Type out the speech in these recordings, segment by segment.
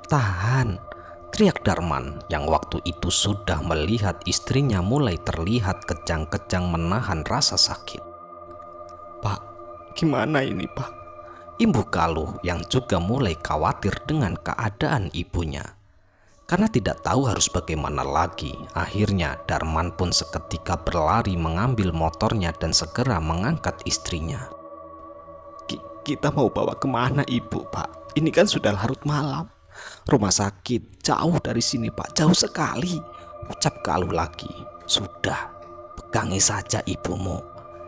Tahan, teriak Darman yang waktu itu sudah melihat istrinya mulai terlihat kejang-kejang menahan rasa sakit. Pak, gimana ini Pak? Ibu Galuh yang juga mulai khawatir dengan keadaan ibunya. Karena tidak tahu harus bagaimana lagi, akhirnya Darman pun seketika berlari mengambil motornya dan segera mengangkat istrinya. Kita mau bawa kemana ibu Pak? Ini kan sudah larut malam. Rumah sakit jauh dari sini Pak, jauh sekali. Ucap Galuh lagi. Sudah, pegangi saja ibumu.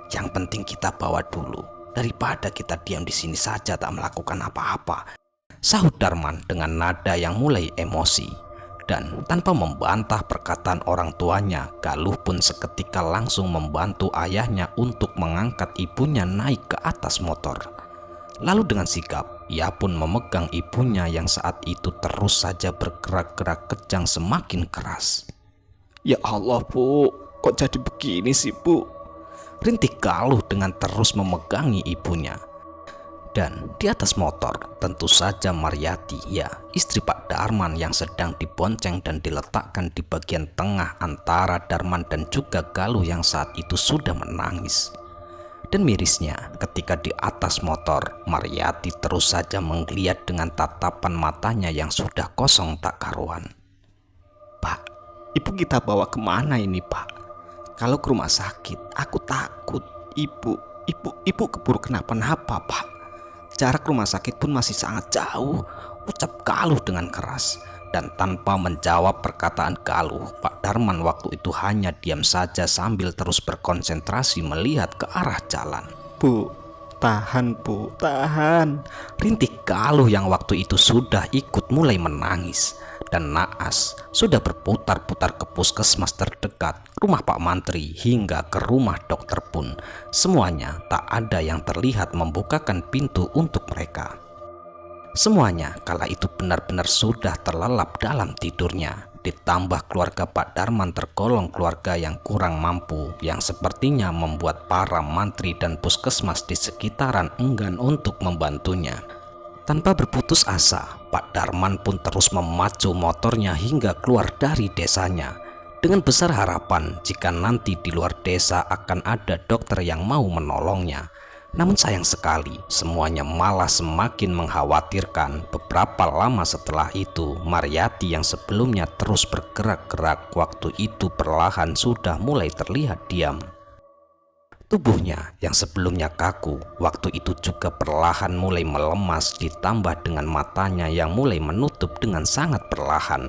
Yang penting kita bawa dulu, daripada kita diam di sini saja tak melakukan apa-apa, sahut Darman dengan nada yang mulai emosi. Dan tanpa membantah perkataan orang tuanya, Galuh pun seketika langsung membantu ayahnya untuk mengangkat ibunya naik ke atas motor. Lalu dengan sigap, ia pun memegang ibunya yang saat itu terus saja bergerak-gerak kejang semakin keras. Ya Allah Bu, kok jadi begini sih Bu? Rintih Galuh dengan terus memegangi ibunya. Dan di atas motor tentu saja Maryati, ya istri Pak Darman yang sedang dibonceng dan diletakkan di bagian tengah antara Darman dan juga Galuh yang saat itu sudah menangis. Dan mirisnya ketika di atas motor, Maryati terus saja menggeliat dengan tatapan matanya yang sudah kosong tak karuan. Pak, ibu kita bawa kemana ini Pak? Kalau ke rumah sakit, aku takut ibu keburu kenapa-napa Pak. Jarak rumah sakit pun masih sangat jauh, ucap Galuh dengan keras. Dan tanpa menjawab perkataan Galuh, Pak Darman waktu itu hanya diam saja sambil terus berkonsentrasi melihat ke arah jalan. Bu, tahan Bu, tahan. Rintih Galuh yang waktu itu sudah ikut mulai menangis. Dan naas sudah berputar-putar ke puskesmas terdekat, rumah Pak Mantri hingga ke rumah dokter pun. Semuanya tak ada yang terlihat membukakan pintu untuk mereka. Semuanya kala itu benar-benar sudah terlelap dalam tidurnya. Ditambah keluarga Pak Darman tergolong keluarga yang kurang mampu, yang sepertinya membuat para mantri dan puskesmas di sekitaran enggan untuk membantunya. Tanpa berputus asa, Pak Darman pun terus memacu motornya hingga keluar dari desanya, dengan besar harapan jika nanti di luar desa akan ada dokter yang mau menolongnya. Namun sayang sekali, semuanya malah semakin mengkhawatirkan. Beberapa lama setelah itu, Maryati yang sebelumnya terus bergerak-gerak waktu itu perlahan sudah mulai terlihat diam. Tubuhnya yang sebelumnya kaku, waktu itu juga perlahan mulai melemas, ditambah dengan matanya yang mulai menutup dengan sangat perlahan.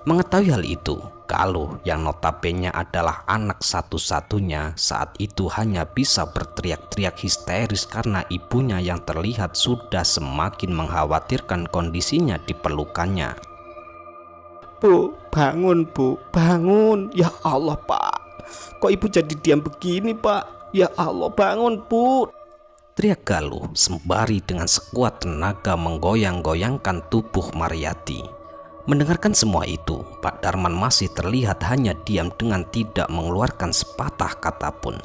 Mengetahui hal itu, Galuh yang notabene adalah anak satu-satunya saat itu hanya bisa berteriak-teriak histeris karena ibunya yang terlihat sudah semakin mengkhawatirkan kondisinya di pelukannya. Bu, bangun Bu, bangun. Ya Allah Pak, kok ibu jadi diam begini Pak? Ya Allah, bangun Bu, teriak Galuh sembari dengan sekuat tenaga menggoyang-goyangkan tubuh Maryati. Mendengarkan semua itu, Pak Darman masih terlihat hanya diam dengan tidak mengeluarkan sepatah kata pun.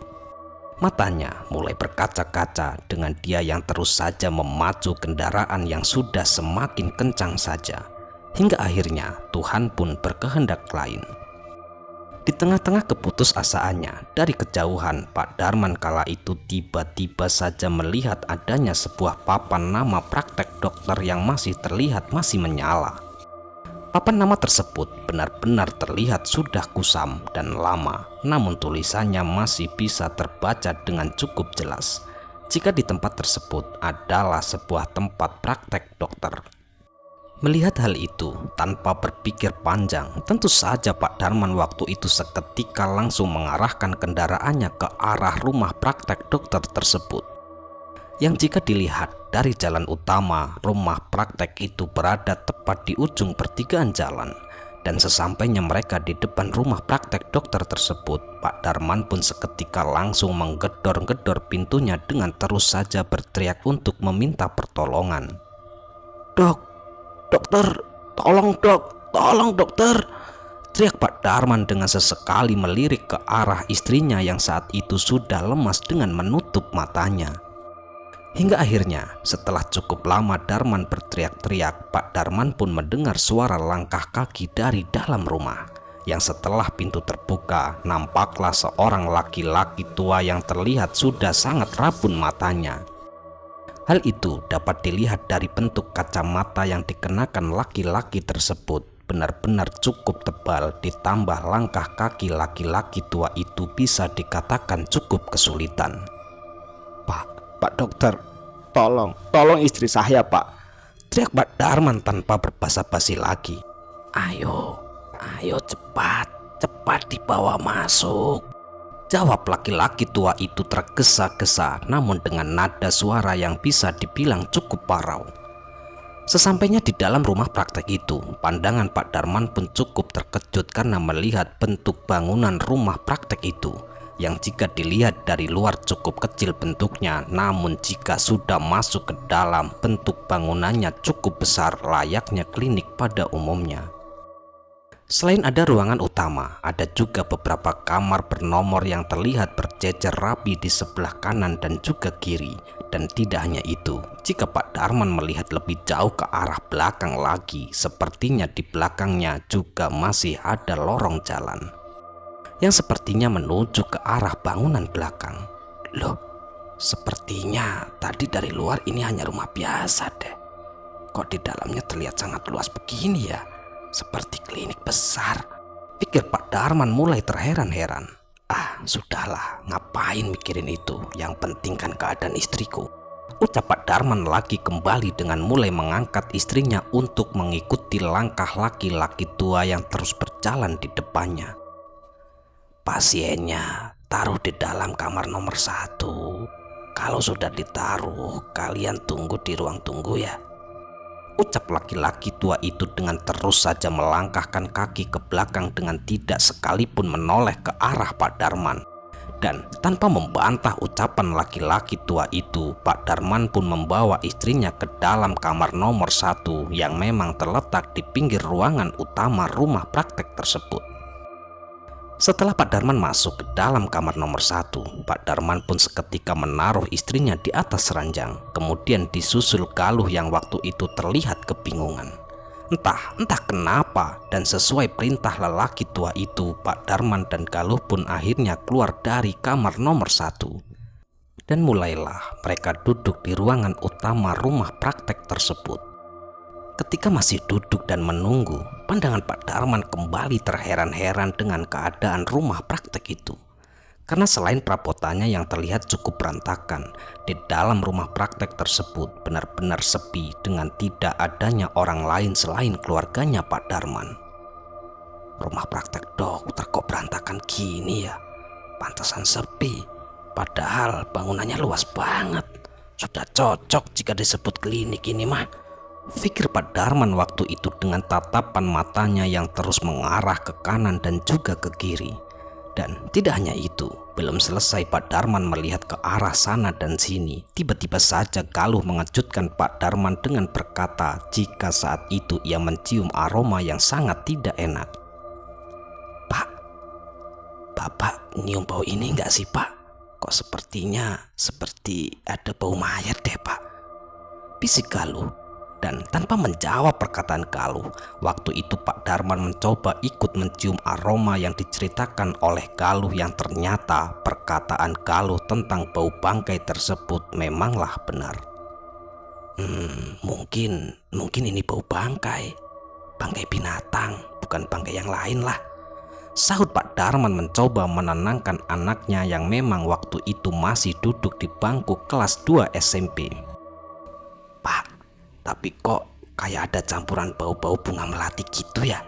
Matanya mulai berkaca-kaca dengan dia yang terus saja memacu kendaraan yang sudah semakin kencang saja. Hingga akhirnya Tuhan pun berkehendak lain. Di tengah-tengah keputusasaannya, dari kejauhan Pak Darman kala itu tiba-tiba saja melihat adanya sebuah papan nama praktek dokter yang masih terlihat masih menyala. Papan nama tersebut benar-benar terlihat sudah kusam dan lama, namun tulisannya masih bisa terbaca dengan cukup jelas jika di tempat tersebut adalah sebuah tempat praktek dokter. Melihat hal itu, tanpa berpikir panjang, tentu saja Pak Darman waktu itu seketika langsung mengarahkan kendaraannya ke arah rumah praktek dokter tersebut. Yang jika dilihat dari jalan utama, rumah praktek itu berada tepat di ujung pertigaan jalan. Dan sesampainya mereka di depan rumah praktek dokter tersebut, Pak Darman pun seketika langsung menggedor-gedor pintunya dengan terus saja berteriak untuk meminta pertolongan. Dokter, tolong dokter, teriak Pak Darman dengan sesekali melirik ke arah istrinya yang saat itu sudah lemas dengan menutup matanya. Hingga akhirnya setelah cukup lama Darman berteriak-teriak, Pak Darman pun mendengar suara langkah kaki dari dalam rumah. Yang setelah pintu terbuka, nampaklah seorang laki-laki tua yang terlihat sudah sangat rabun matanya. Hal itu dapat dilihat dari bentuk kacamata yang dikenakan laki-laki tersebut. Benar-benar cukup tebal, ditambah langkah kaki laki-laki tua itu bisa dikatakan cukup kesulitan. Pak dokter, tolong istri saya, Pak. Teriak Pak Darman tanpa berbasa-basi lagi. Ayo cepat dibawa masuk, jawab laki-laki tua itu tergesa-gesa namun dengan nada suara yang bisa dibilang cukup parau. Sesampainya di dalam rumah praktek itu, pandangan Pak Darman pun cukup terkejut karena melihat bentuk bangunan rumah praktek itu yang jika dilihat dari luar cukup kecil bentuknya, namun jika sudah masuk ke dalam, bentuk bangunannya cukup besar layaknya klinik pada umumnya. Selain ada ruangan utama, ada juga beberapa kamar bernomor yang terlihat berjejer rapi di sebelah kanan dan juga kiri. Dan tidak hanya itu, jika Pak Darman melihat lebih jauh ke arah belakang lagi, sepertinya di belakangnya juga masih ada lorong jalan yang sepertinya menuju ke arah bangunan belakang. Loh, sepertinya tadi dari luar ini hanya rumah biasa deh. Kok di dalamnya terlihat sangat luas begini ya? Seperti klinik besar, pikir Pak Darman mulai terheran-heran. Sudahlah, ngapain mikirin itu? Yang penting kan keadaan istriku, ucap Pak Darman lagi kembali dengan mulai mengangkat istrinya untuk mengikuti langkah laki-laki tua yang terus berjalan di depannya. Pasiennya taruh di dalam kamar nomor 1. Kalau sudah ditaruh, kalian tunggu di ruang tunggu ya, ucap laki-laki tua itu dengan terus saja melangkahkan kaki ke belakang dengan tidak sekalipun menoleh ke arah Pak Darman. Dan tanpa membantah ucapan laki-laki tua itu, Pak Darman pun membawa istrinya ke dalam kamar nomor 1 yang memang terletak di pinggir ruangan utama rumah praktek tersebut. Setelah Pak Darman masuk ke dalam kamar nomor 1, Pak Darman pun seketika menaruh istrinya di atas ranjang. Kemudian disusul Galuh yang waktu itu terlihat kebingungan. Entah kenapa, dan sesuai perintah lelaki tua itu, Pak Darman dan Galuh pun akhirnya keluar dari kamar nomor 1. Dan mulailah mereka duduk di ruangan utama rumah praktek tersebut. Ketika masih duduk dan menunggu, pandangan Pak Darman kembali terheran-heran dengan keadaan rumah praktek itu. Karena selain perabotannya yang terlihat cukup berantakan, di dalam rumah praktek tersebut benar-benar sepi dengan tidak adanya orang lain selain keluarganya Pak Darman. Rumah praktek dokter kok berantakan gini ya? Pantesan sepi, padahal bangunannya luas banget. Sudah cocok jika disebut klinik ini mah, pikir Pak Darman waktu itu dengan tatapan matanya yang terus mengarah ke kanan dan juga ke kiri. Dan tidak hanya itu, belum selesai Pak Darman melihat ke arah sana dan sini, tiba-tiba saja Galuh mengejutkan Pak Darman dengan berkata jika saat itu ia mencium aroma yang sangat tidak enak. Pak, Bapak nyium bau ini enggak sih Pak? Kok seperti ada bau mayat deh Pak, bisik Galuh. Dan tanpa menjawab perkataan Galuh, waktu itu Pak Darman mencoba ikut mencium aroma yang diceritakan oleh Galuh yang ternyata perkataan Galuh tentang bau bangkai tersebut memanglah benar. Mungkin ini bau bangkai binatang, bukan bangkai yang lain lah, sahut Pak Darman mencoba menenangkan anaknya yang memang waktu itu masih duduk di bangku kelas 2 SMP. Pak, tapi kok kayak ada campuran bau-bau bunga melati gitu ya,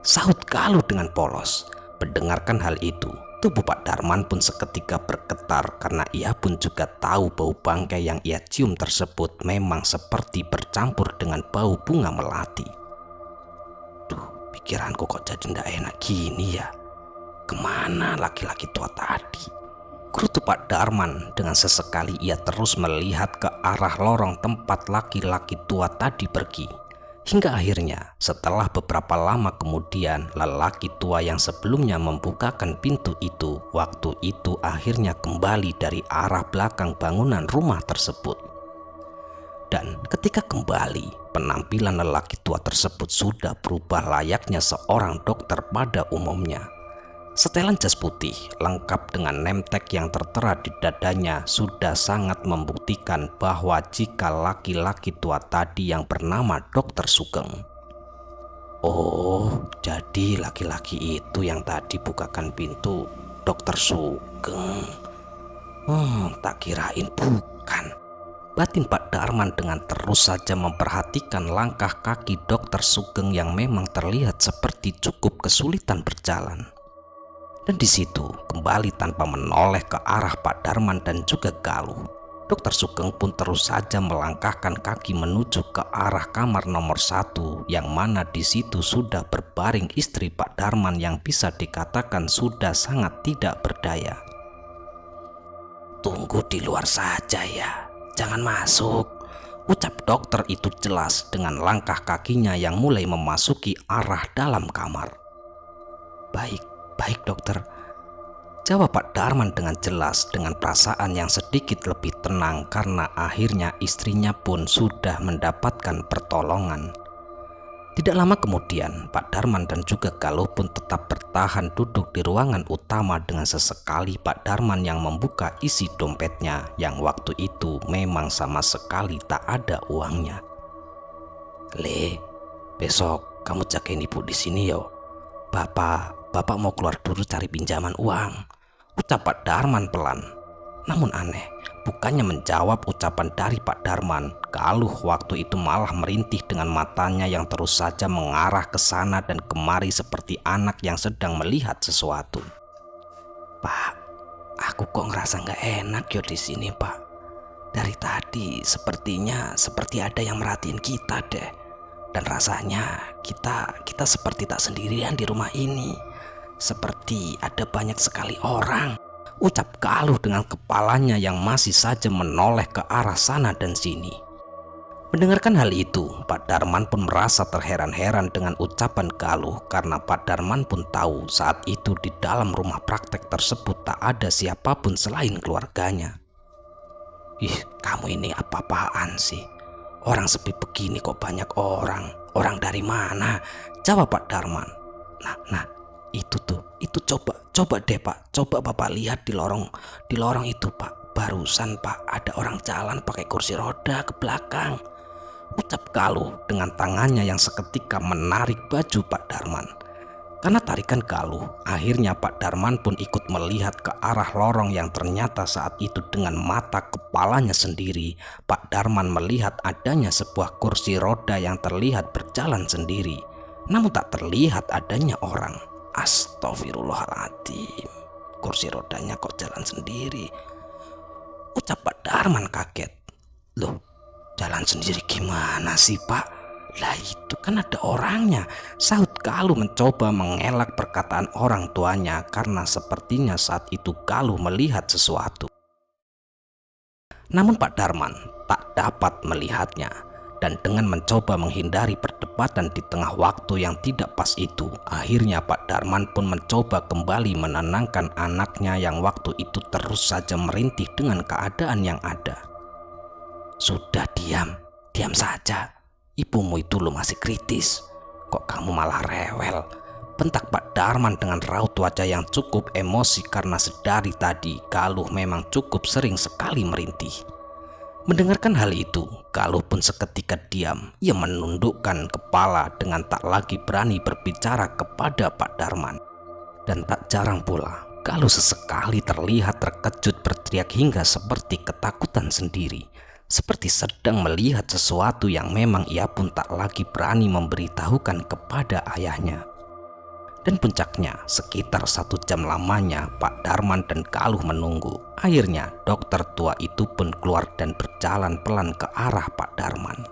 sahut Galuh dengan polos. Mendengarkan hal itu, tubuh Pak Darman pun seketika bergetar karena ia pun juga tahu bau bangkai yang ia cium tersebut memang seperti bercampur dengan bau bunga melati. Duh, pikiranku kok jadi ndak enak gini ya. Kemana laki-laki tua tadi? Gerutu Pak Darman. Dengan sesekali ia terus melihat ke arah lorong tempat laki-laki tua tadi pergi. Hingga akhirnya setelah beberapa lama kemudian lelaki tua yang sebelumnya membukakan pintu itu waktu itu akhirnya kembali dari arah belakang bangunan rumah tersebut. Dan ketika kembali, penampilan lelaki tua tersebut sudah berubah layaknya seorang dokter pada umumnya. Setelan jas putih lengkap dengan name tag yang tertera di dadanya sudah sangat membuktikan bahwa jika laki-laki tua tadi yang bernama Dr. Sugeng. Oh, jadi laki-laki itu yang tadi bukakan pintu Dr. Sugeng. Tak kirain bukan. Batin Pak Darman dengan terus saja memperhatikan langkah kaki Dr. Sugeng yang memang terlihat seperti cukup kesulitan berjalan. Dan di situ kembali tanpa menoleh ke arah Pak Darman dan juga Galuh. Dr. Sugeng pun terus saja melangkahkan kaki menuju ke arah kamar nomor 1 yang mana di situ sudah berbaring istri Pak Darman yang bisa dikatakan sudah sangat tidak berdaya. "Tunggu di luar saja ya, jangan masuk," ucap dokter itu jelas dengan langkah kakinya yang mulai memasuki arah dalam kamar. Baik dokter, jawab Pak Darman dengan jelas dengan perasaan yang sedikit lebih tenang karena akhirnya istrinya pun sudah mendapatkan pertolongan. Tidak lama kemudian Pak Darman dan juga Galuh pun tetap bertahan duduk di ruangan utama dengan sesekali Pak Darman yang membuka isi dompetnya yang waktu itu memang sama sekali tak ada uangnya. "Le, besok kamu jagain ibu di sini yo. Bapak mau keluar dulu cari pinjaman uang," ucap Pak Darman pelan. Namun aneh, bukannya menjawab ucapan dari Pak Darman, Galuh waktu itu malah merintih dengan matanya yang terus saja mengarah ke sana dan kemari seperti anak yang sedang melihat sesuatu. "Pak, aku kok ngerasa nggak enak yo di sini, Pak. Dari tadi sepertinya seperti ada yang merhatiin kita deh. Dan rasanya kita seperti tak sendirian di rumah ini. Seperti ada banyak sekali orang," ucap Galuh dengan kepalanya yang masih saja menoleh ke arah sana dan sini. Mendengarkan hal itu, Pak Darman pun merasa terheran-heran dengan ucapan Galuh karena Pak Darman pun tahu saat itu di dalam rumah praktek tersebut tak ada siapapun selain keluarganya. "Ih, kamu ini apa-apaan sih? Orang sepi begini kok banyak orang. Orang dari mana?" jawab Pak Darman. Nah, itu coba deh Pak, coba Bapak lihat di lorong itu Pak. Barusan Pak ada orang jalan pakai kursi roda ke belakang, ucap Galuh dengan tangannya yang seketika menarik baju Pak Darman. Karena tarikan Galuh, akhirnya Pak Darman pun ikut melihat ke arah lorong yang ternyata saat itu dengan mata kepalanya sendiri Pak Darman melihat adanya sebuah kursi roda yang terlihat berjalan sendiri, namun tak terlihat adanya orang. Astagfirullahaladzim, kursi rodanya kok jalan sendiri, ucap Pak Darman kaget. "Loh, jalan sendiri gimana sih Pak? Lah itu kan ada orangnya," sahut Galuh mencoba mengelak perkataan orang tuanya karena sepertinya saat itu Galuh melihat sesuatu. Namun Pak Darman tak dapat melihatnya. Dan dengan mencoba menghindari perdebatan di tengah waktu yang tidak pas itu, akhirnya Pak Darman pun mencoba kembali menenangkan anaknya yang waktu itu terus saja merintih dengan keadaan yang ada. "Sudah diam saja. Ibumu itu lo masih kritis. Kok kamu malah rewel?" bentak Pak Darman dengan raut wajah yang cukup emosi karena sedari tadi Galuh memang cukup sering sekali merintih. Mendengarkan hal itu, Galuh pun seketika diam. Ia menundukkan kepala dengan tak lagi berani berbicara kepada Pak Darman. Dan tak jarang pula, Galuh sesekali terlihat terkejut berteriak hingga seperti ketakutan sendiri. Seperti sedang melihat sesuatu yang memang ia pun tak lagi berani memberitahukan kepada ayahnya. Dan puncaknya, sekitar 1 jam lamanya Pak Darman dan Galuh menunggu. Akhirnya dokter tua itu pun keluar dan berjalan pelan ke arah Pak Darman.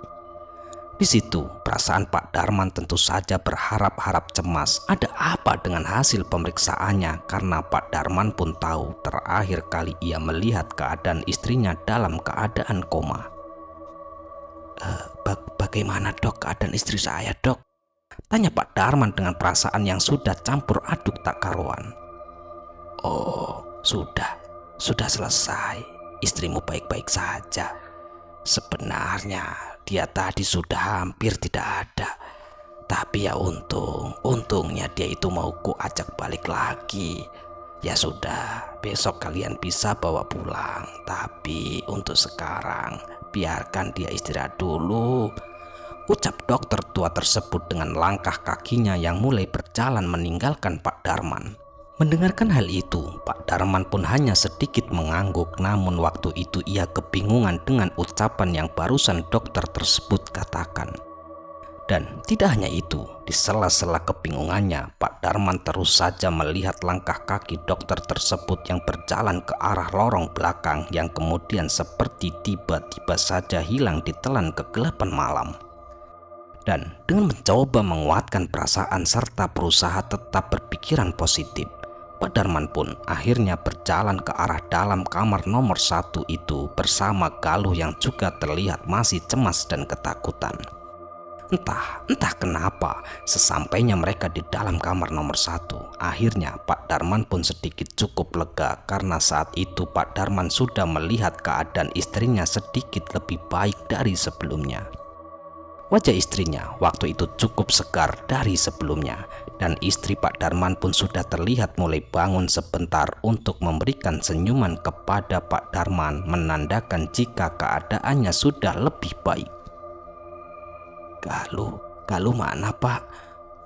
Di situ perasaan Pak Darman tentu saja berharap-harap cemas ada apa dengan hasil pemeriksaannya karena Pak Darman pun tahu terakhir kali ia melihat keadaan istrinya dalam keadaan koma. Bagaimana dok keadaan istri saya dok? Tanya Pak Darman dengan perasaan yang sudah campur aduk tak karuan. Oh, sudah selesai. Istrimu baik-baik saja. Sebenarnya dia tadi sudah hampir tidak ada. Tapi ya untungnya dia itu mau ku ajak balik lagi. Ya sudah, besok kalian bisa bawa pulang. Tapi untuk sekarang biarkan dia istirahat dulu, ucap dokter tua tersebut dengan langkah kakinya yang mulai berjalan meninggalkan Pak Darman. Mendengarkan hal itu, Pak Darman pun hanya sedikit mengangguk, namun waktu itu ia kebingungan dengan ucapan yang barusan dokter tersebut katakan. Dan tidak hanya itu, di sela-sela kebingungannya, Pak Darman terus saja melihat langkah kaki dokter tersebut yang berjalan ke arah lorong belakang yang kemudian seperti tiba-tiba saja hilang ditelan kegelapan malam. Dan dengan mencoba menguatkan perasaan serta berusaha tetap berpikiran positif, Pak Darman pun akhirnya berjalan ke arah dalam kamar nomor 1 itu bersama Galuh yang juga terlihat masih cemas dan ketakutan. Entah kenapa, sesampainya mereka di dalam kamar nomor 1, akhirnya Pak Darman pun sedikit cukup lega karena saat itu Pak Darman sudah melihat keadaan istrinya sedikit lebih baik dari sebelumnya. Wajah istrinya waktu itu cukup segar dari sebelumnya, dan istri Pak Darman pun sudah terlihat mulai bangun sebentar untuk memberikan senyuman kepada Pak Darman, menandakan jika keadaannya sudah lebih baik. Galuh mana Pak?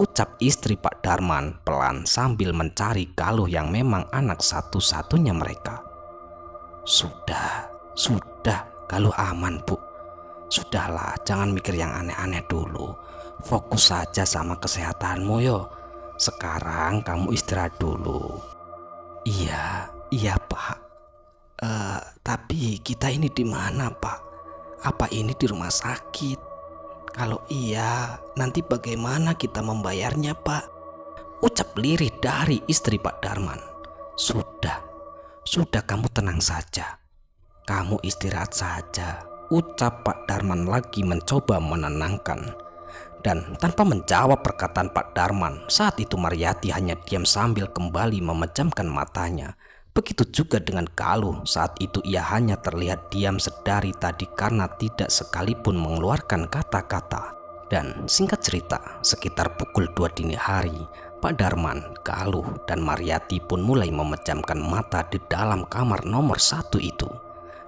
Ucap istri Pak Darman pelan sambil mencari Galuh yang memang anak satu-satunya mereka. Sudah, Galuh aman Bu. Sudahlah, jangan mikir yang aneh-aneh dulu. Fokus saja sama kesehatanmu yo. Sekarang kamu istirahat dulu. Iya Pak. Tapi kita ini di mana Pak? Apa ini di rumah sakit? Kalau iya, nanti bagaimana kita membayarnya Pak? Ucap lirih dari istri Pak Darman. Sudah kamu tenang saja. Kamu istirahat saja, ucap Pak Darman lagi mencoba menenangkan. Dan tanpa menjawab perkataan Pak Darman, saat itu Mariyati hanya diam sambil kembali memejamkan matanya. Begitu juga dengan Galuh, saat itu ia hanya terlihat diam sedari tadi karena tidak sekalipun mengeluarkan kata-kata. Dan singkat cerita, sekitar pukul 2 dini hari, Pak Darman, Galuh, dan Mariyati pun mulai memejamkan mata di dalam kamar nomor 1 itu.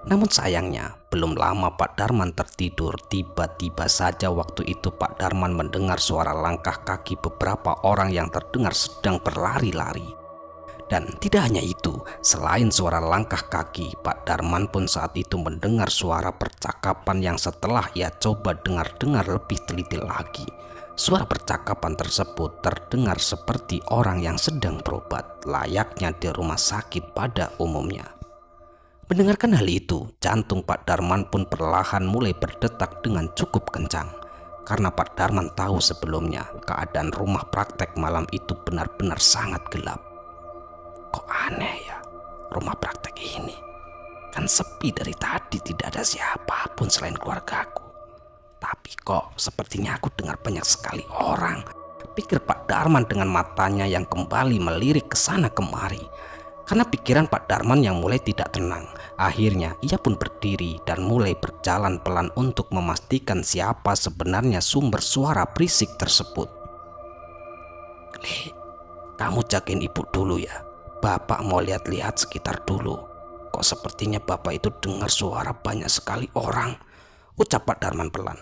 Namun sayangnya, belum lama Pak Darman tertidur, tiba-tiba saja waktu itu Pak Darman mendengar suara langkah kaki beberapa orang yang terdengar sedang berlari-lari. Dan tidak hanya itu, selain suara langkah kaki, Pak Darman pun saat itu mendengar suara percakapan yang setelah ia coba dengar-dengar lebih teliti lagi. Suara percakapan tersebut terdengar seperti orang yang sedang berobat, layaknya di rumah sakit pada umumnya. Mendengarkan hal itu, jantung Pak Darman pun perlahan mulai berdetak dengan cukup kencang. Karena Pak Darman tahu sebelumnya keadaan rumah praktek malam itu benar-benar sangat gelap. Kok aneh ya, rumah praktek ini kan sepi dari tadi, tidak ada siapapun selain keluargaku. Tapi kok sepertinya aku dengar banyak sekali orang, pikir Pak Darman dengan matanya yang kembali melirik ke sana kemari. Karena pikiran Pak Darman yang mulai tidak tenang, akhirnya ia pun berdiri dan mulai berjalan pelan untuk memastikan siapa sebenarnya sumber suara berisik tersebut. Kamu jagain ibu dulu ya. Bapak mau lihat-lihat sekitar dulu. Kok sepertinya bapak itu dengar suara banyak sekali orang, ucap Pak Darman pelan.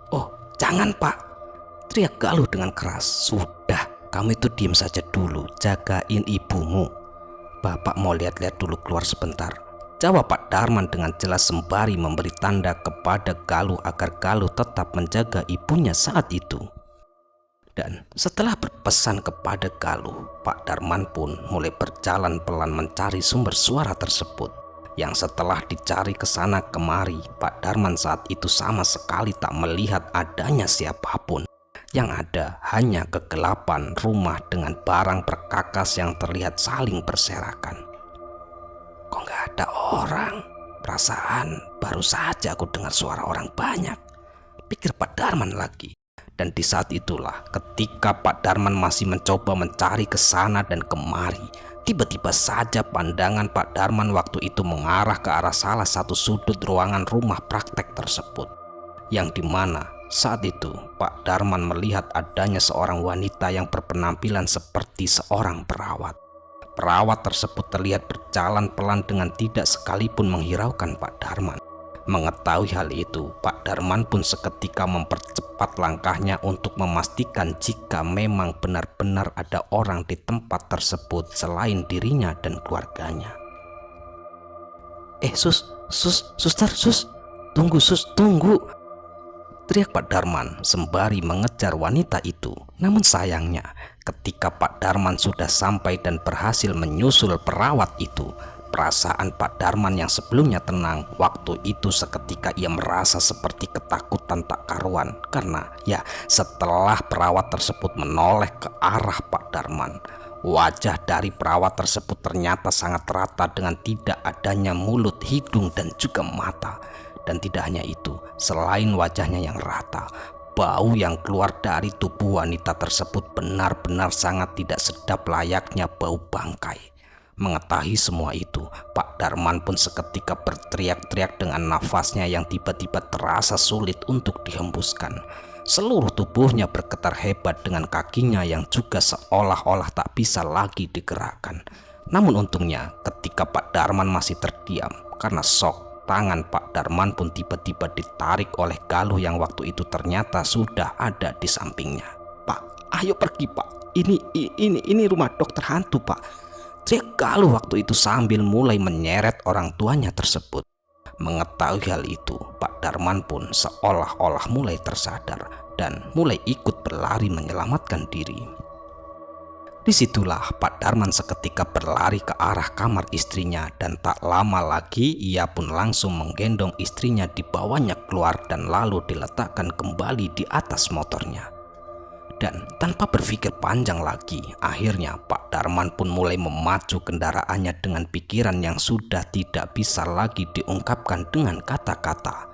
Oh, jangan Pak, teriak Galuh dengan keras. Sudah, kamu itu diam saja dulu, jagain ibumu. Bapak mau lihat-lihat dulu keluar sebentar, jawab Pak Darman dengan jelas sembari memberi tanda kepada Galuh agar Galuh tetap menjaga ibunya saat itu. Dan setelah berpesan kepada Galuh, Pak Darman pun mulai berjalan pelan mencari sumber suara tersebut. Yang setelah dicari ke sana kemari, Pak Darman saat itu sama sekali tak melihat adanya siapapun. Yang ada hanya kegelapan rumah dengan barang perkakas yang terlihat saling berserakan. Kok nggak ada orang? Perasaan baru saja aku dengar suara orang banyak, pikir Pak Darman lagi. Dan di saat itulah ketika Pak Darman masih mencoba mencari ke sana dan kemari, tiba-tiba saja pandangan Pak Darman waktu itu mengarah ke arah salah satu sudut ruangan rumah praktek tersebut. Yang dimana saat itu Pak Darman melihat adanya seorang wanita yang berpenampilan seperti seorang perawat. Perawat tersebut terlihat berjalan pelan dengan tidak sekalipun menghiraukan Pak Darman. Mengetahui hal itu, Pak Darman pun seketika mempercepat langkahnya untuk memastikan jika memang benar-benar ada orang di tempat tersebut selain dirinya dan keluarganya. Suster, tunggu. Teriak Pak Darman sembari mengejar wanita itu. Namun sayangnya, ketika Pak Darman sudah sampai dan berhasil menyusul perawat itu, perasaan Pak Darman yang sebelumnya tenang waktu itu seketika ia merasa seperti ketakutan tak karuan. Karena setelah perawat tersebut menoleh ke arah Pak Darman, wajah dari perawat tersebut ternyata sangat rata dengan tidak adanya mulut, hidung dan juga mata. Dan tidak hanya itu, selain wajahnya yang rata, bau yang keluar dari tubuh wanita tersebut benar-benar sangat tidak sedap, layaknya bau bangkai. Mengetahui semua itu, Pak Darman pun seketika berteriak-teriak dengan nafasnya yang tiba-tiba terasa sulit untuk dihembuskan. Seluruh tubuhnya bergetar hebat dengan kakinya yang juga seolah-olah tak bisa lagi digerakkan. Namun untungnya ketika Pak Darman masih terdiam karena shock, tangan Pak Darman pun tiba-tiba ditarik oleh Galuh yang waktu itu ternyata sudah ada di sampingnya. "Pak, ayo pergi Pak. Ini rumah dokter hantu Pak," teriak Galuh waktu itu sambil mulai menyeret orang tuanya tersebut. Mengetahui hal itu, Pak Darman pun seolah-olah mulai tersadar dan mulai ikut berlari menyelamatkan diri. Disitulah Pak Darman seketika berlari ke arah kamar istrinya dan tak lama lagi ia pun langsung menggendong istrinya, dibawanya keluar dan lalu diletakkan kembali di atas motornya. Dan tanpa berpikir panjang lagi, akhirnya Pak Darman pun mulai memacu kendaraannya dengan pikiran yang sudah tidak bisa lagi diungkapkan dengan kata-kata.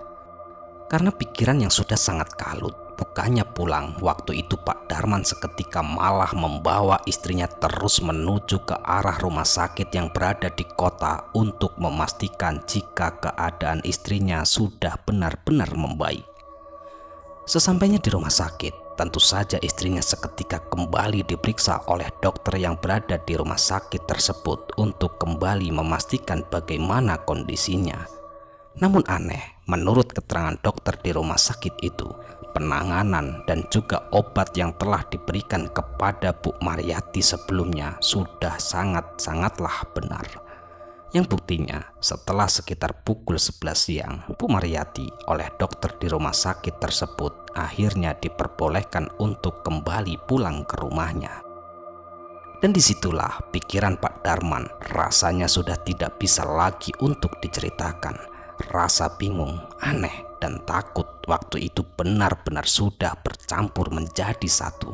Karena pikiran yang sudah sangat kalut, bukannya pulang, waktu itu Pak Darman seketika malah membawa istrinya terus menuju ke arah rumah sakit yang berada di kota untuk memastikan jika keadaan istrinya sudah benar-benar membaik. Sesampainya di rumah sakit, tentu saja istrinya seketika kembali diperiksa oleh dokter yang berada di rumah sakit tersebut untuk kembali memastikan bagaimana kondisinya. Namun aneh, menurut keterangan dokter di rumah sakit itu, penanganan dan juga obat yang telah diberikan kepada Bu Mariati sebelumnya sudah sangatlah benar. Yang buktinya, setelah sekitar pukul 11 siang, Bu Mariati oleh dokter di rumah sakit tersebut akhirnya diperbolehkan untuk kembali pulang ke rumahnya. Dan disitulah pikiran Pak Darman rasanya sudah tidak bisa lagi untuk diceritakan. Rasa bingung, aneh, dan takut waktu itu benar-benar sudah bercampur menjadi satu.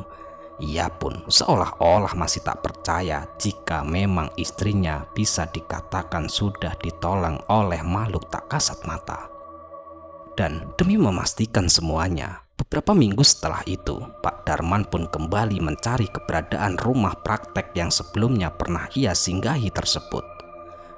Ia pun seolah-olah masih tak percaya jika memang istrinya bisa dikatakan sudah ditolong oleh makhluk tak kasat mata. Dan demi memastikan semuanya, beberapa minggu setelah itu, Pak Darman pun kembali mencari keberadaan rumah praktek yang sebelumnya pernah ia singgahi tersebut.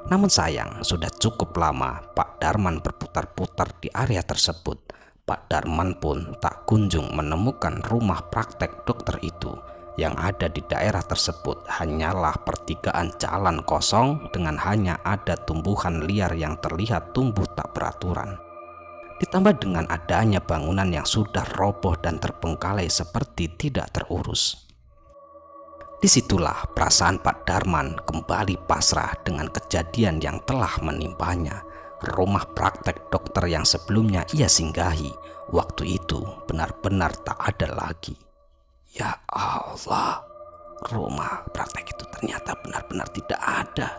Namun sayang, sudah cukup lama Pak Darman berputar-putar di area tersebut. Pak Darman pun tak kunjung menemukan rumah praktek dokter itu. Yang ada di daerah tersebut hanyalah pertigaan jalan kosong dengan hanya ada tumbuhan liar yang terlihat tumbuh tak beraturan. Ditambah dengan adanya bangunan yang sudah roboh dan terbengkalai seperti tidak terurus. Disitulah perasaan Pak Darman kembali pasrah dengan kejadian yang telah menimpanya. Rumah praktek dokter yang sebelumnya ia singgahi waktu itu benar-benar tak ada lagi. Ya Allah, rumah praktek itu ternyata benar-benar tidak ada.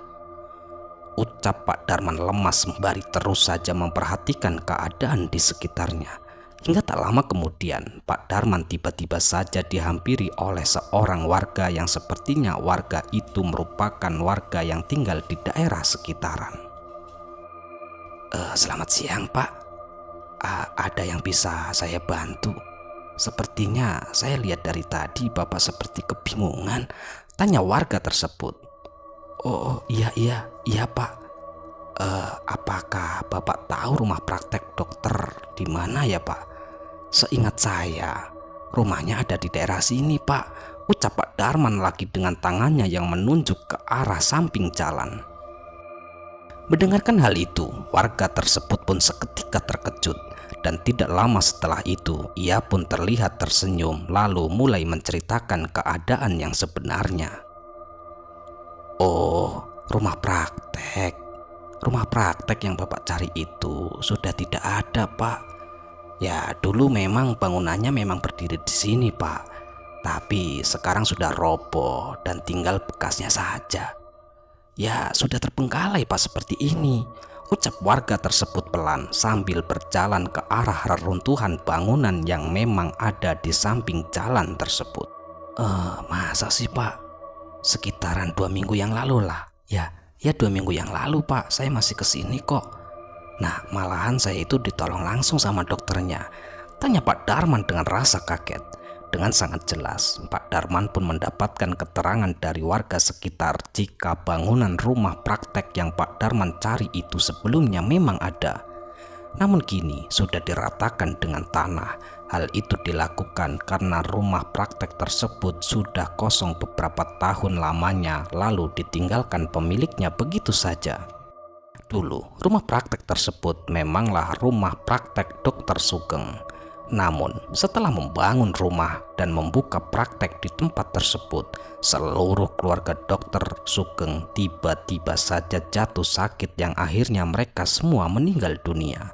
Ucap Pak Darman lemas sembari terus saja memperhatikan keadaan di sekitarnya. Hingga tak lama kemudian, Pak Darman tiba-tiba saja dihampiri oleh seorang warga yang sepertinya warga itu merupakan warga yang tinggal di daerah sekitaran. Selamat siang Pak. Ada yang bisa saya bantu? Sepertinya saya lihat dari tadi Bapak seperti kebingungan, tanya warga tersebut. Oh iya Pak. Apakah Bapak tahu rumah praktek dokter di mana ya Pak? Seingat saya, rumahnya ada di daerah sini Pak, ucap Pak Darman lagi dengan tangannya yang menunjuk ke arah samping jalan. Mendengarkan hal itu, warga tersebut pun seketika terkejut. Dan tidak lama setelah itu, ia pun terlihat tersenyum lalu mulai menceritakan keadaan yang sebenarnya. Oh, rumah praktek. Rumah praktek yang Bapak cari itu sudah tidak ada, Pak. Ya, dulu memang bangunannya memang berdiri di sini, Pak. Tapi sekarang sudah roboh dan tinggal bekasnya saja. Ya, sudah terbengkalai, Pak, seperti ini, ucap warga tersebut pelan sambil berjalan ke arah reruntuhan bangunan yang memang ada di samping jalan tersebut. Masa sih Pak? Sekitaran 2 minggu yang lalu lah. Ya 2 minggu yang lalu Pak, saya masih kesini kok. Nah, malahan saya itu ditolong langsung sama dokternya, tanya Pak Darman dengan rasa kaget. Dengan sangat jelas, Pak Darman pun mendapatkan keterangan dari warga sekitar jika bangunan rumah praktek yang Pak Darman cari itu sebelumnya memang ada. Namun kini sudah diratakan dengan tanah. Hal itu dilakukan karena rumah praktek tersebut sudah kosong beberapa tahun lamanya lalu ditinggalkan pemiliknya begitu saja. Dulu, rumah praktek tersebut memanglah rumah praktek Dr. Sugeng. Namun, setelah membangun rumah dan membuka praktek di tempat tersebut, seluruh keluarga Dr. Sugeng tiba-tiba saja jatuh sakit yang akhirnya mereka semua meninggal dunia.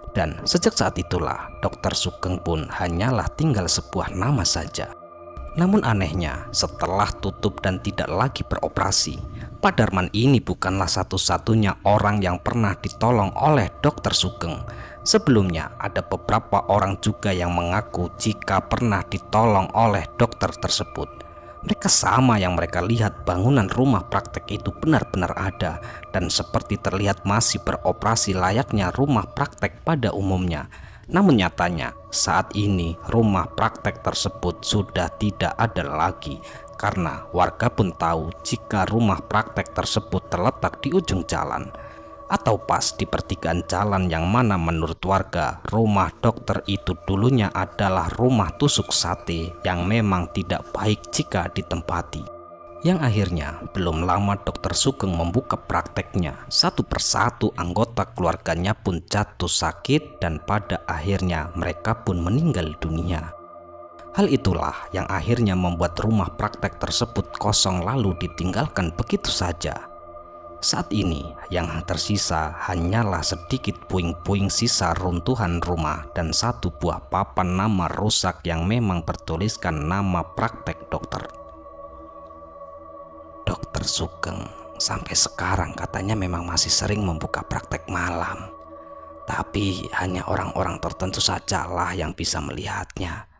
Dan sejak saat itulah, Dr. Sugeng pun hanyalah tinggal sebuah nama saja. Namun anehnya, setelah tutup dan tidak lagi beroperasi, Pak Darman ini bukanlah satu-satunya orang yang pernah ditolong oleh Dr. Sugeng. Sebelumnya ada beberapa orang juga yang mengaku jika pernah ditolong oleh dokter tersebut. Mereka sama yang mereka lihat bangunan rumah praktek itu benar-benar ada dan seperti terlihat masih beroperasi layaknya rumah praktek pada umumnya. Namun nyatanya saat ini rumah praktek tersebut sudah tidak ada lagi karena warga pun tahu jika rumah praktek tersebut terletak di ujung jalan atau pas di pertigaan jalan yang mana menurut warga rumah dokter itu dulunya adalah rumah tusuk sate yang memang tidak baik jika ditempati. Yang akhirnya belum lama Dr. Sugeng membuka prakteknya, satu persatu anggota keluarganya pun jatuh sakit dan pada akhirnya mereka pun meninggal dunia. Hal itulah yang akhirnya membuat rumah praktek tersebut kosong lalu ditinggalkan begitu saja. Saat ini yang tersisa hanyalah sedikit puing-puing sisa runtuhan rumah dan satu buah papan nama rusak yang memang bertuliskan nama praktek dokter. Dr. Sugeng sampai sekarang katanya memang masih sering membuka praktek malam. Tapi hanya orang-orang tertentu sajalah yang bisa melihatnya.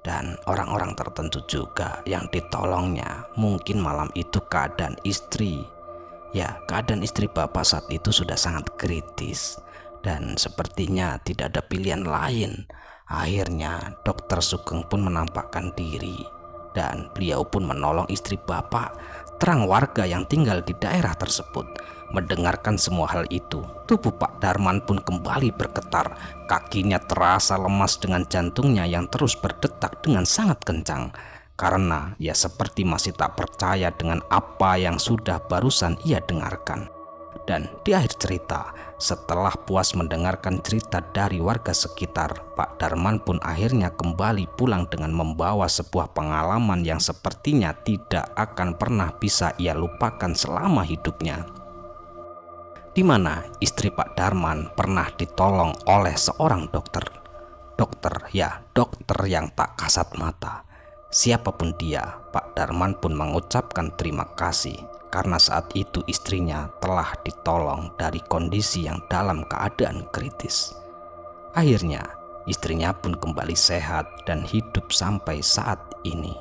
Dan orang-orang tertentu juga yang ditolongnya mungkin malam itu keadaan istri. Ya, keadaan istri Bapak saat itu sudah sangat kritis dan sepertinya tidak ada pilihan lain. Akhirnya Dr. Sugeng pun menampakkan diri dan beliau pun menolong istri Bapak. Terang warga yang tinggal di daerah tersebut mendengarkan semua hal itu, tubuh Pak Darman pun kembali bergetar. Kakinya terasa lemas dengan jantungnya yang terus berdetak dengan sangat kencang. Karena ia seperti masih tak percaya dengan apa yang sudah barusan ia dengarkan. Dan di akhir cerita, setelah puas mendengarkan cerita dari warga sekitar, Pak Darman pun akhirnya kembali pulang dengan membawa sebuah pengalaman yang sepertinya tidak akan pernah bisa ia lupakan selama hidupnya. Di mana istri Pak Darman pernah ditolong oleh seorang dokter. Dokter yang tak kasat mata. Siapapun dia, Pak Darman pun mengucapkan terima kasih karena saat itu istrinya telah ditolong dari kondisi yang dalam keadaan kritis. Akhirnya, istrinya pun kembali sehat dan hidup sampai saat ini.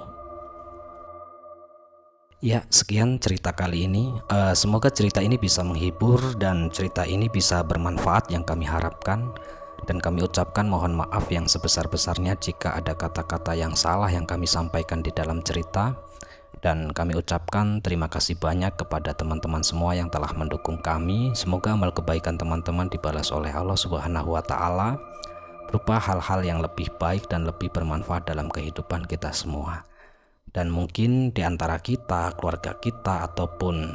Ya, sekian cerita kali ini. Semoga cerita ini bisa menghibur dan cerita ini bisa bermanfaat yang kami harapkan. Dan kami ucapkan mohon maaf yang sebesar-besarnya jika ada kata-kata yang salah yang kami sampaikan di dalam cerita. Dan kami ucapkan terima kasih banyak kepada teman-teman semua yang telah mendukung kami. Semoga amal kebaikan teman-teman dibalas oleh Allah Subhanahu wa Ta'ala berupa hal-hal yang lebih baik dan lebih bermanfaat dalam kehidupan kita semua. Dan mungkin di antara kita, keluarga kita, ataupun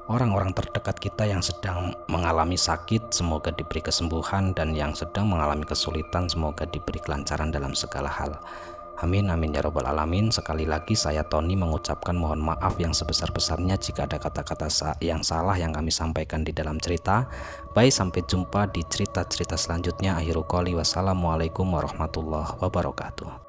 orang-orang terdekat kita yang sedang mengalami sakit, semoga diberi kesembuhan, dan yang sedang mengalami kesulitan, semoga diberi kelancaran dalam segala hal. Amin amin ya robbal alamin. Sekali lagi saya Tony mengucapkan mohon maaf yang sebesar-besarnya jika ada kata-kata yang salah yang kami sampaikan di dalam cerita. Baik, sampai jumpa di cerita-cerita selanjutnya. Akhirul qouli wassalamualaikum warahmatullahi wabarakatuh.